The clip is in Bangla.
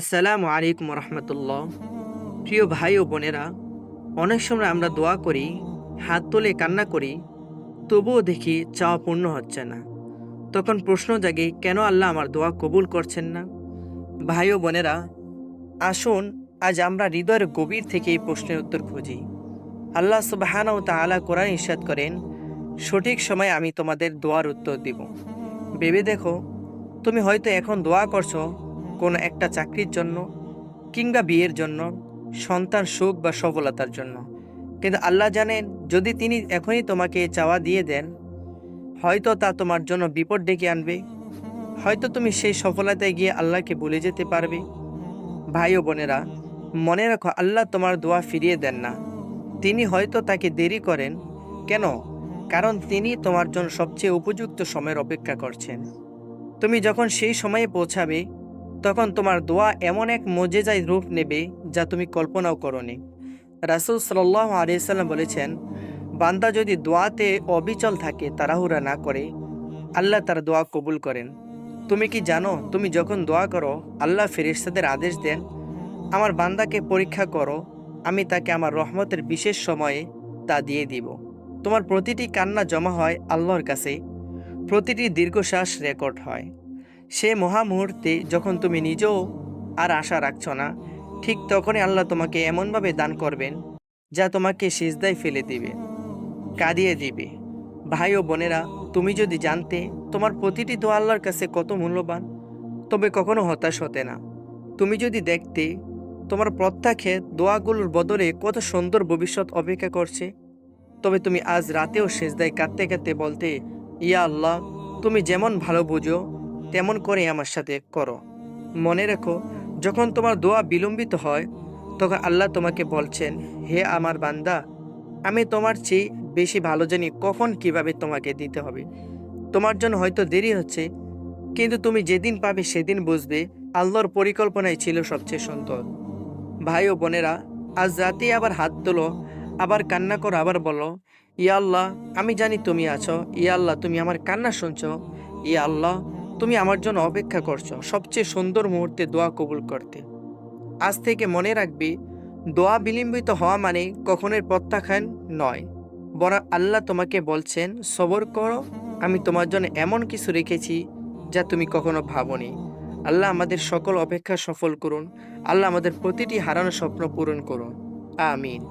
আসসালামু আলাইকুম রহমতুল্লাহ। প্রিয় ভাই ও বোনেরা, অনেক সময় আমরা দোয়া করি, হাত তুলে কান্না করি, তবুও দেখি চাওয়া পূর্ণ হচ্ছে না। তখন প্রশ্ন জাগে, কেন আল্লাহ আমার দোয়া কবুল করছেন না? ভাই ও বোনেরা, আসুন আজ আমরা হৃদয়ের গভীর থেকে এই প্রশ্নের উত্তর খুঁজি। আল্লাহ সুবহানাহু ওয়া তাআলা কোরআনে ইরশাদ করেন, সঠিক সময়ে আমি তোমাদের দোয়ার উত্তর দিব। ভেবে দেখো, তুমি হয়তো এখন দোয়া করছো কোনো একটা চাকরির জন্য, কিংবা বিয়ের জন্য, সন্তান সুখ বা সফলতার জন্য। কিন্তু আল্লাহ জানেন, যদি তিনি এখনই তোমাকে চাওয়া দিয়ে দেন, হয়তো তা তোমার জন্য বিপদ ডেকে আনবে। হয়তো তুমি সেই সফলতায় গিয়ে আল্লাহকে ভুলে যেতে পারবে। ভাই ও বোনেরা, মনে রাখো, আল্লাহ তোমার দোয়া ফিরিয়ে দেন না। তিনি হয়তো তাকে দেরি করেন। কেন? কারণ তিনি তোমার জন্য সবচেয়ে উপযুক্ত সময়ের অপেক্ষা করছেন। তুমি যখন সেই সময়ে পৌঁছাবে, তখন তোমার দোয়া এমন এক মজেজায় রূপ নেবে যা তুমি কল্পনাও করনি। রাসূল সাল্লাল্লাহু আলাইহি সাল্লাম বলেছেন, বান্দা যদি দোয়াতে অবিচল থাকে, তাড়াহুড়া না করে, আল্লাহ তার দোয়া কবুল করেন। তুমি কি জানো, তুমি যখন দোয়া করো, আল্লাহ ফেরেশতাদের আদেশ দেন, আমার বান্দাকে পরীক্ষা করো, আমি তাকে আমার রহমতের বিশেষ সময়ে তা দিয়ে দিব। তোমার প্রতিটি কান্না জমা হয় আল্লাহর কাছে, প্রতিটি দীর্ঘশ্বাস রেকর্ড হয়। সে মহামুহূর্তে যখন তুমি নিজেও আর আশা রাখছ না, ঠিক তখনই আল্লাহ তোমাকে এমনভাবে দান করবেন যা তোমাকে সিজদায় ফেলে দিবে, কাঁদিয়ে দিবে। ভাই ও বোনেরা, তুমি যদি জানতে তোমার প্রতিটি দোয়া আল্লাহর কাছে কত মূল্যবান, তবে কখনো হতাশ হতে না। তুমি যদি দেখতে তোমার প্রত্যাখ্যাত দোয়াগুলোর বদলে কত সুন্দর ভবিষ্যৎ অপেক্ষা করছে, তবে তুমি আজ রাতেও সিজদায় কাঁদতে কাঁদতে বলতে, ইয়া আল্লাহ, তুমি যেমন ভালো বুঝো তেমন করে আমার সাথে করো। মনে রেখো, যখন তোমার দোয়া বিলম্বিত হয়, তখন আল্লাহ তোমাকে বলছেন, হে আমার বান্দা, আমি তোমার চেয়ে বেশি ভালো জানি কখন কিভাবে তোমাকে দিতে হবে। তোমার জন্য হয়তো দেরি হচ্ছে, কিন্তু তুমি যেদিন পাবে সেদিন বুঝবে আল্লাহর পরিকল্পনাই ছিল সবচেয়ে সুন্দর। ভাই ও বোনেরা, আজ রাতে আবার হাত তোলো, আবার কান্না করো, আবার বলো, ইয়া আল্লাহ, আমি জানি তুমি আছো। ইয়া আল্লাহ, তুমি আমার কান্না শুনছো। ইয়া আল্লাহ, তুমি আমার জন্য অপেক্ষা করছো সবচেয়ে সুন্দর মুহূর্তে দোয়া কবুল করতে। আজ থেকে মনে রাখবি, দোয়া বিলম্বিত হওয়া মানে কখনোই প্রত্যাখ্যান নয়, বরং আল্লাহ তোমাকে বলছেন, সবর করো, আমি তোমার জন্য এমন কিছু রেখেছি যা তুমি কখনো ভাবোনি। আল্লাহ আমাদের সকল অপেক্ষা সফল করুন। আল্লাহ আমাদের প্রতিটি হারানো স্বপ্ন পূরণ করুন। আমিন।